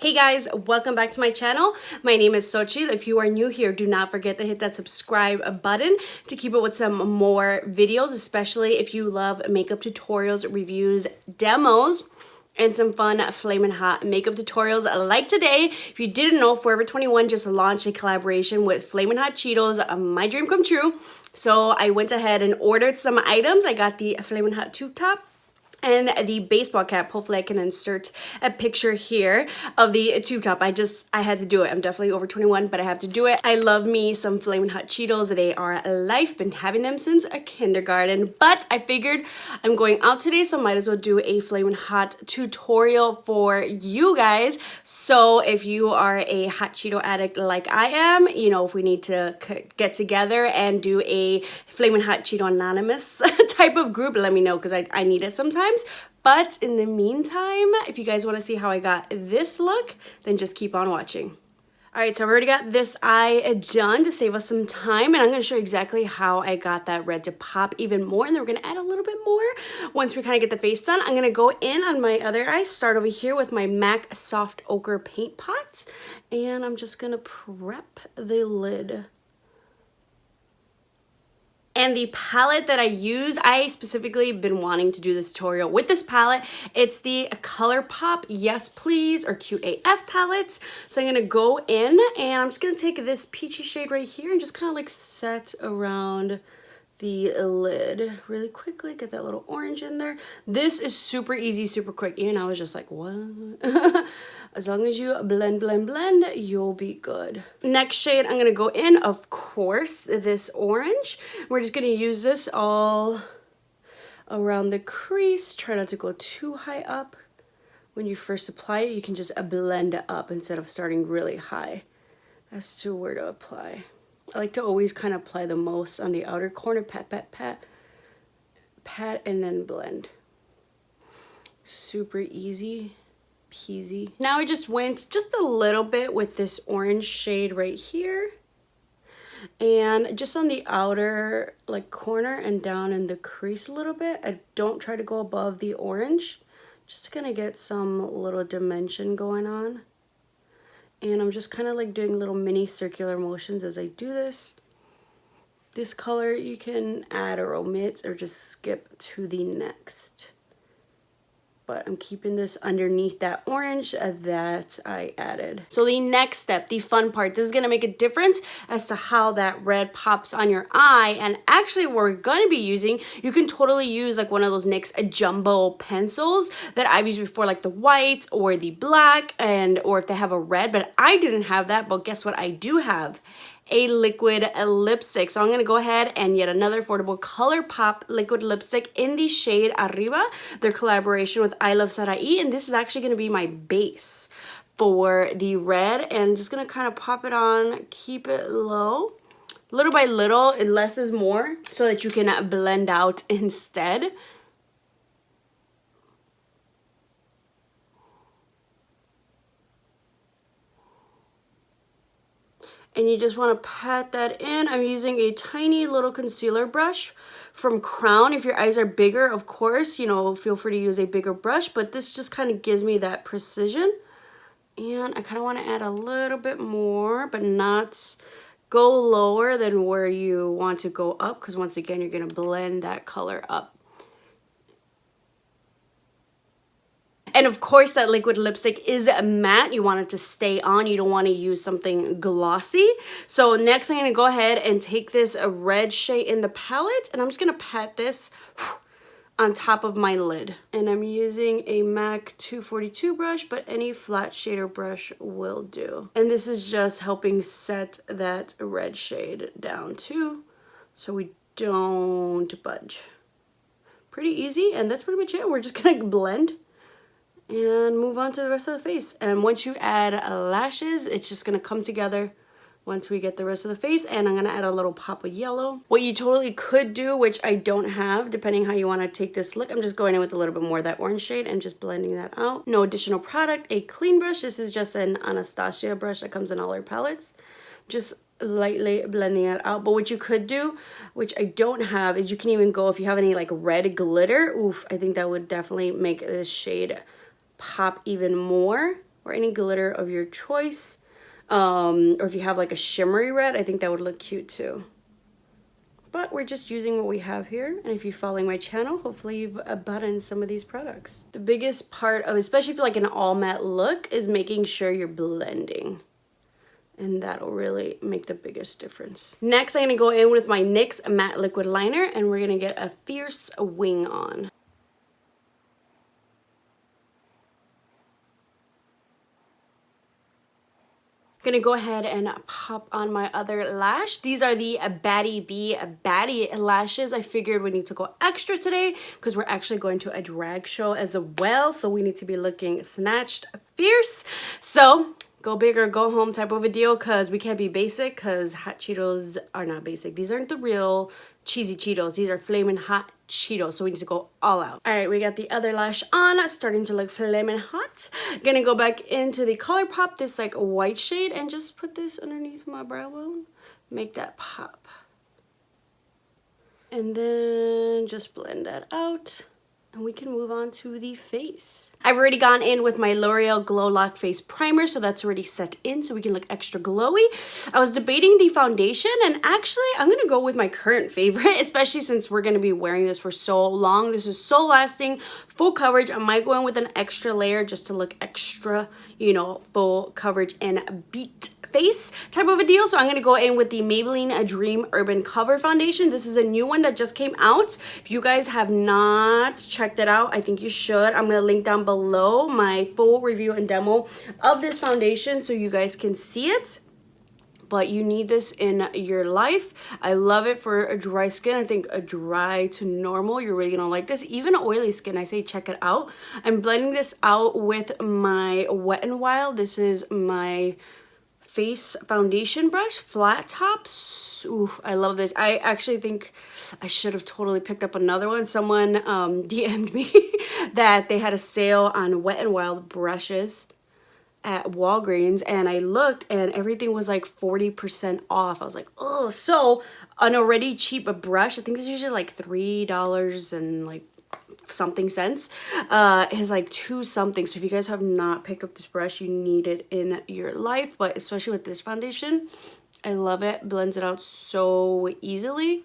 Hey guys, welcome back to my channel. My name is Xochitl. If you are new here, do not forget to hit that subscribe button to keep up with some more videos, especially if you love makeup tutorials, reviews, demos, and some fun flamin' hot makeup tutorials like today. If you didn't know, Forever 21 just launched a collaboration with Flamin' Hot Cheetos, my dream come true. So I went ahead and ordered some items. I got the Flamin' Hot tube top and the baseball cap. Hopefully I can insert a picture here of the tube top. I had to do it. I'm definitely over 21, but I have to do it. I love me some Flamin' Hot Cheetos. They are life. Been having them since kindergarten, but I figured I'm going out today, so might as well do a Flamin' Hot tutorial for you guys. So if you are a hot Cheeto addict like I am, you know, if we need to get together and do a Flamin' Hot Cheeto Anonymous type of group, let me know, because I need it sometimes. But in the meantime, if you guys want to see how I got this look, then just keep on watching. All right, so I've already got this eye done to save us some time, and I'm going to show you exactly how I got that red to pop even more, and then we're going to add a little bit more once we kind of get the face done. I'm going to go in on my other eye, start over here with my MAC Soft Ochre Paint Pot, and I'm just going to prep the lid. And the palette that I use, I specifically been wanting to do this tutorial with this palette. It's the Colourpop Yes Please or Cute AF palettes. So I'm gonna go in and I'm just gonna take this peachy shade right here and just kind of like set around the lid really quickly. Get that little orange in there. This is super easy, super quick. Even I was just like, what? As long as you blend, blend, blend, you'll be good. Next shade, I'm gonna go in, of course, this orange. We're just gonna use this all around the crease. Try not to go too high up. When you first apply it, you can just blend up instead of starting really high as to where to apply. I like to always kind of apply the most on the outer corner, pat, pat, pat, pat, and then blend. Super easy peasy. Now I just went just a little bit with this orange shade right here. And just on the outer like corner and down in the crease a little bit. I don't try to go above the orange. Just to kind of get some little dimension going on. And I'm just kind of like doing little mini circular motions as I do this. This color you can add or omit or just skip to the next. But I'm keeping this underneath that orange that I added. So the next step, the fun part, this is gonna make a difference as to how that red pops on your eye. And actually what we're gonna be using, you can totally use like one of those NYX jumbo pencils that I've used before, like the white or the black, or if they have a red, but I didn't have that, but guess what I do have? A liquid lipstick. So I'm going to go ahead and yet another affordable Colourpop liquid lipstick in the shade Arriba, their collaboration with Iluvsarahii, and this is actually going to be my base for the red, and I'm just going to kind of pop it on, keep it low. Little by little, less is more, so that you can blend out instead. And you just want to pat that in. I'm using a tiny little concealer brush from Crown. If your eyes are bigger, of course, you know, feel free to use a bigger brush, but this just kind of gives me that precision. And I kind of want to add a little bit more, but not go lower than where you want to go up, because once again, you're going to blend that color up. And of course, that liquid lipstick is matte. You want it to stay on. You don't want to use something glossy. So next, I'm going to go ahead and take this red shade in the palette, and I'm just going to pat this on top of my lid. And I'm using a MAC 242 brush, but any flat shader brush will do. And this is just helping set that red shade down too, so we don't budge. Pretty easy, and that's pretty much it. We're just going to blend and move on to the rest of the face. And once you add lashes, it's just gonna come together once we get the rest of the face. And I'm gonna add a little pop of yellow. What you totally could do, which I don't have, depending how you wanna take this look, I'm just going in with a little bit more of that orange shade and just blending that out. No additional product, a clean brush. This is just an Anastasia brush that comes in all our palettes. Just lightly blending that out. But what you could do, which I don't have, is you can even go, if you have any like red glitter, oof, I think that would definitely make this shade pop even more. or any glitter of your choice. Or if you have like a shimmery red, I think that would look cute too. But we're just using what we have here, and if you're following my channel, hopefully you've bought in some of these products. The biggest part of, especially if you like an all matte look, is making sure you're blending. And that'll really make the biggest difference. Next, I'm gonna go in with my NYX Matte Liquid Liner, and we're gonna get a fierce wing on. Gonna go ahead and pop on my other lash. These are the Baddie lashes. I figured we need to go extra today because we're actually going to a drag show as well, so we need to be looking snatched fierce. So go big or go home type of a deal, because we can't be basic, because hot Cheetos are not basic. These aren't the real cheesy Cheetos. These are Flamin' hot Cheetos, so we need to go all out. All right, we got the other lash on, starting to look flamin' hot. Gonna go back into the Colourpop, this like white shade, and just put this underneath my brow bone. Make that pop. And then just blend that out. And we can move on to the face. I've already gone in with my L'Oreal Glow Lock Face Primer, so that's already set in so we can look extra glowy. I was debating the foundation, and actually I'm gonna go with my current favorite, especially since we're gonna be wearing this for so long. This is so lasting, full coverage. I might go in with an extra layer just to look extra, you know, full coverage and beat face type of a deal. So I'm gonna go in with the Maybelline Dream Urban Cover Foundation. This is the new one that just came out. If you guys have not checked it out, I think you should. I'm gonna link down below my full review and demo of this foundation so you guys can see it. But you need this in your life. I love it for a dry skin. I think a dry to normal, you're really gonna like this. Even oily skin, I say check it out. I'm blending this out with my Wet n Wild. This is my face foundation brush, flat tops. Ooh, I love this. I actually think I should have totally picked up another one. Someone DM'd me that they had a sale on Wet n Wild brushes at Walgreens, and I looked and everything was like 40% off. I was like, oh, so an already cheap brush, I think it's usually like $3 and like something cents, is like $2 something. So if you guys have not picked up this brush, you need it in your life. But especially with this foundation, I love it. Blends it out so easily.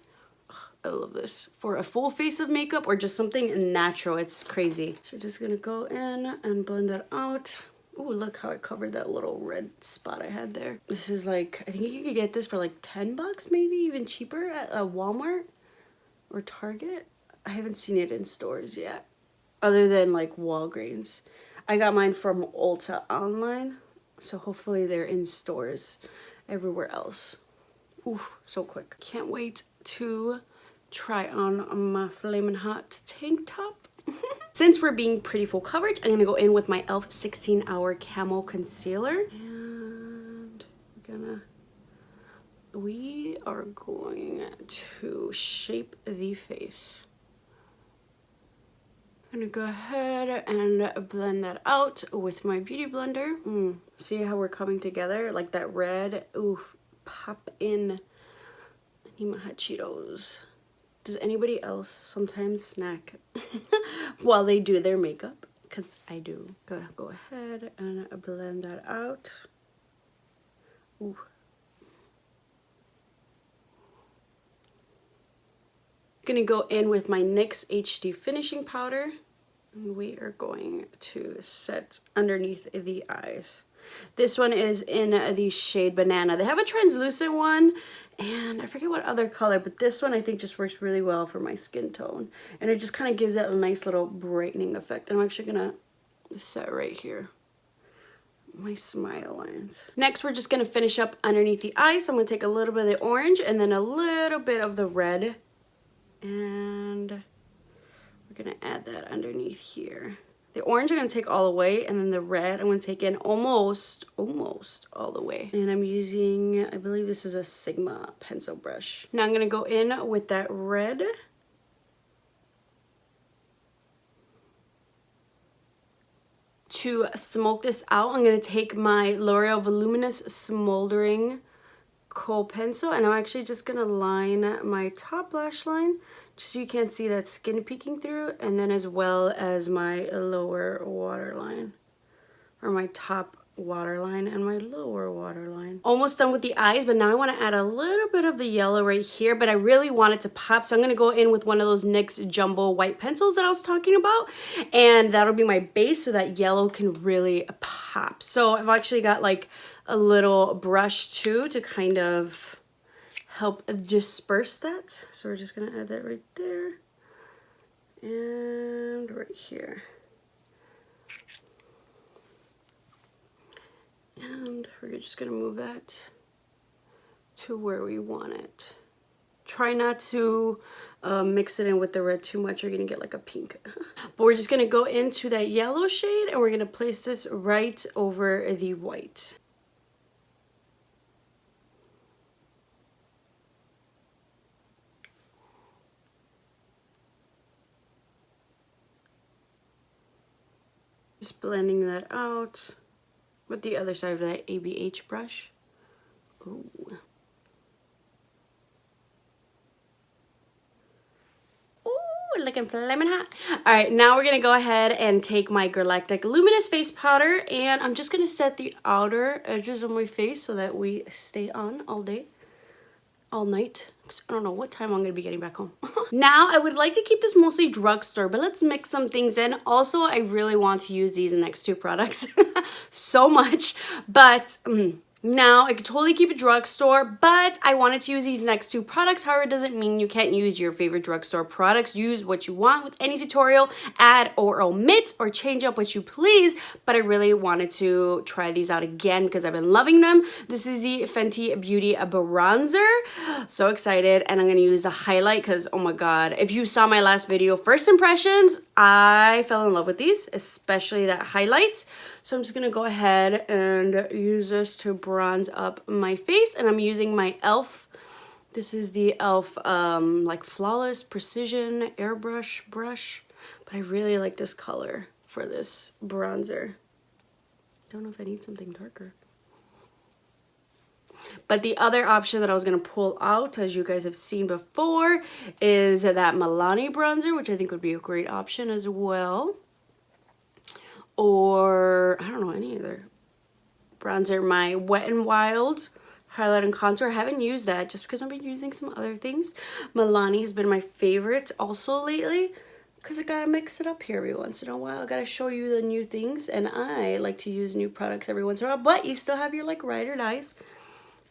Ugh, I love this for a full face of makeup or just something natural. It's crazy. So we're just gonna go in and blend that out. Ooh, look how I covered that little red spot I had there. This is like, I think you could get this for like 10 bucks, maybe even cheaper at Walmart or Target. I haven't seen it in stores yet, other than like Walgreens. I got mine from Ulta online, so hopefully they're in stores everywhere else. Ooh, so quick. Can't wait to try on my flamin' hot tank top. Since we're being pretty full coverage, I'm gonna go in with my e.l.f. 16-Hour Camo Concealer. And we are going to shape the face. I'm gonna go ahead and blend that out with my beauty blender. See how we're coming together? Like that red, ooh, pop in. I need my hot Cheetos. Does anybody else sometimes snack while they do their makeup? Because I do. Gotta go ahead and blend that out. Ooh. Gonna go in with my NYX HD Finishing Powder. And we are going to set underneath the eyes. This one is in the shade Banana. They have a translucent one, and I forget what other color, but this one I think just works really well for my skin tone. And it just kind of gives it a nice little brightening effect. I'm actually gonna set right here. My smile lines. Next, we're just gonna finish up underneath the eyes. So I'm gonna take a little bit of the orange and then a little bit of the red. And we're gonna add that underneath here. The orange I'm gonna take all the way, and then the red I'm gonna take in almost all the way. And I'm using, I believe this is a Sigma pencil brush. Now I'm gonna go in with that red. To smoke this out, I'm gonna take my L'Oreal Voluminous Smoldering Kohl pencil, and I'm actually just gonna line my top lash line just so you can't see that skin peeking through, and then as well as my lower waterline or my top waterline and my lower waterline. Almost done with the eyes, but now I want to add a little bit of the yellow right here, but I really want it to pop, so I'm going to go in with one of those NYX Jumbo white pencils that I was talking about, and that'll be my base so that yellow can really pop. So I've actually got like a little brush too to kind of help disperse that. So we're just going to add that right there and right here. And we're just going to move that to where we want it. Try not to mix it in with the red too much. You're going to get like a pink. But we're just going to go into that yellow shade and we're going to place this right over the white. Just blending that out with the other side of that ABH brush. Ooh. Ooh, looking flaming hot. All right, now we're gonna go ahead and take my Galactic Luminous Face Powder, and I'm just gonna set the outer edges of my face so that we stay on all day, all night. I don't know what time I'm gonna be getting back home. Now, I would like to keep this mostly drugstore, but let's mix some things in. Also, I really want to use these next two products so much, but now I could totally keep it drugstore, but I wanted to use these next two products. However, it doesn't mean you can't use your favorite drugstore products. Use what you want with any tutorial, add or omit or change up what you please, but I really wanted to try these out again because I've been loving them. This is the Fenty Beauty Bronzer. So excited, and I'm going to use the highlight because, oh my god, if you saw my last video, first impressions, I fell in love with these, especially that highlight. So I'm just going to go ahead and use this to bronze up my face, and I'm using my e.l.f. This is the e.l.f. Like Flawless Precision Airbrush brush, but I really like this color for this bronzer. Don't know if I need something darker. But the other option that I was going to pull out, as you guys have seen before, is that MILANI bronzer, which I think would be a great option as well. Or, I don't know, any other bronzer. My Wet n Wild highlight and contour. I haven't used that just because I've been using some other things. MILANI has been my favorite also lately because I gotta mix it up here every once in a while. I gotta show you the new things, and I like to use new products every once in a while, but you still have your like ride or dies,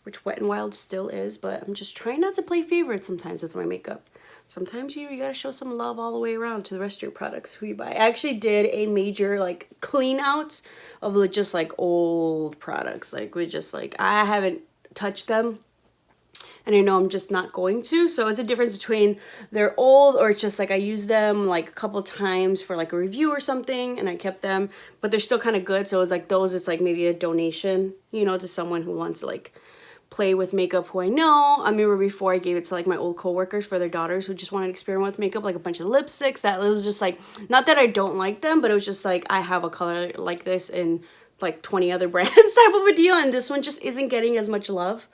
which Wet n Wild still is, but I'm just trying not to play favorites sometimes with my makeup. Sometimes you gotta show some love all the way around to the rest of your products who you buy. I actually did a major like clean out of just like old products. Like we just like, I haven't touched them and I know I'm just not going to. So it's a difference between they're old or it's just like I used them like a couple times for like a review or something and I kept them, but they're still kind of good. So it's like those, it's like maybe a donation, you know, to someone who wants to like play with makeup who I know. I remember before I gave it to like my old coworkers for their daughters who just wanted to experiment with makeup, like a bunch of lipsticks that was just like, not that I don't like them, but it was just like I have a color like this in like 20 other brands type of a deal, and this one just isn't getting as much love.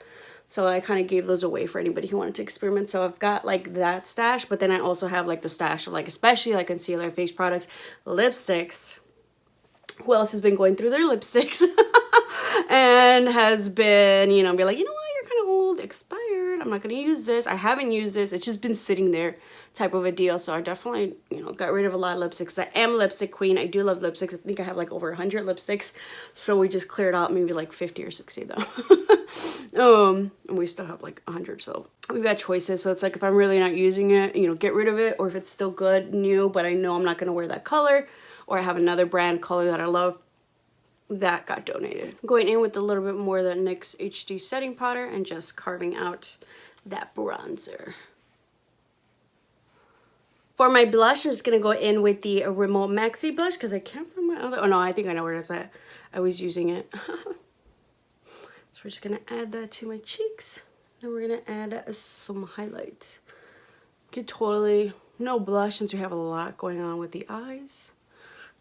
So I kind of gave those away for anybody who wanted to experiment. So I've got like that stash, but then I also have like the stash of like, especially like concealer, face products, lipsticks. Who else has been going through their lipsticks and has been, you know, be like, you know what, you're kind of old, expired, I'm not going to use this. I haven't used this. It's just been sitting there type of a deal. So I definitely, you know, got rid of a lot of lipsticks. I am a lipstick queen. I do love lipsticks. I think I have like over 100 lipsticks. So we just cleared out maybe like 50 or 60 though. And we still have like 100. So we've got choices. So it's like if I'm really not using it, you know, get rid of it. Or if it's still good, new, but I know I'm not going to wear that color, or I have another brand color that I love, that got donated. Going in with a little bit more of the NYX HD setting powder and just carving out that bronzer. For my blush, I'm just going to go in with the Rimmel Maxi blush because I can't find my other, oh no, I think I know where it's at. I was using it. So we're just going to add that to my cheeks. Then we're going to add some highlights. Get totally no blush since we have a lot going on with the eyes,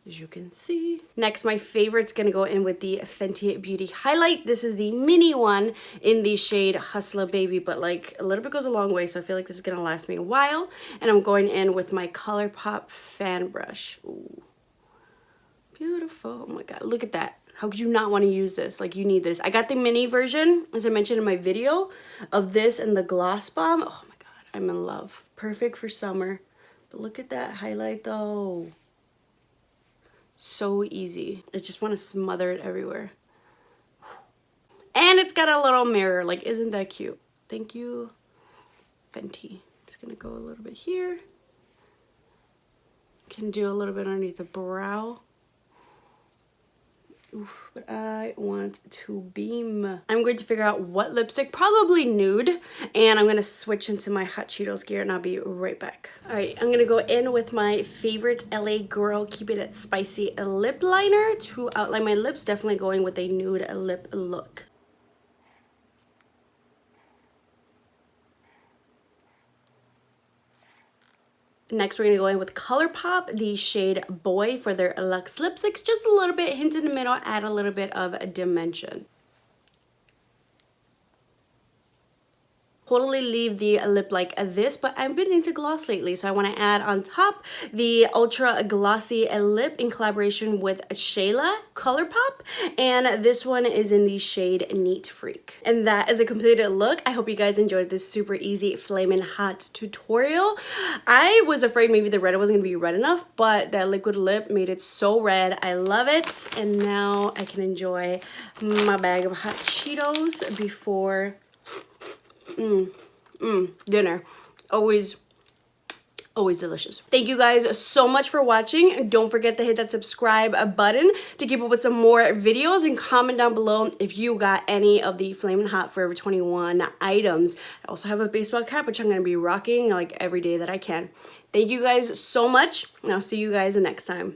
as you can see. Next, my favorite's gonna go in with the Fenty Beauty highlight. This is the mini one in the shade Hustler Baby, but like a little bit goes a long way, so I feel like this is gonna last me a while. And I'm going in with my Colourpop fan brush. Ooh, beautiful. Oh my god, look at that. How could you not want to use this? Like, you need this. I got the mini version, as I mentioned in my video, of this and the Gloss Bomb. Oh my god, I'm in love. Perfect for summer. But look at that highlight though. So easy. I just want to smother it everywhere. And it's got a little mirror. Like, isn't that cute? Thank you, Fenty. Just gonna go a little bit here. Can do a little bit underneath the brow. Oof, but I want to beam. I'm going to figure out what lipstick, probably nude, and I'm gonna switch into my Hot Cheetos gear and I'll be right back. All right, I'm gonna go in with my favorite LA Girl Keep It Spicy lip liner to outline my lips, definitely going with a nude lip look. Next, we're going to go in with Colourpop, the shade Boy for their Luxe lipsticks. Just a little bit, hint in the middle, add a little bit of a dimension. Totally leave the lip like this, but I've been into gloss lately, so I want to add on top the ultra glossy lip in collaboration with Shayla Colourpop, and this one is in the shade Neat Freak. And that is a completed look. I hope you guys enjoyed this super easy Flamin' Hot tutorial. I was afraid maybe the red wasn't going to be red enough, but that liquid lip made it so red. I love it, and now I can enjoy my bag of hot Cheetos before dinner. Always delicious. Thank you guys so much for watching. Don't forget to hit that subscribe button to keep up with some more videos, and comment down below if you got any of the Flamin' Hot Forever 21 items. I also have a baseball cap, which I'm going to be rocking like every day that I can. Thank you guys so much, and I'll see you guys next time.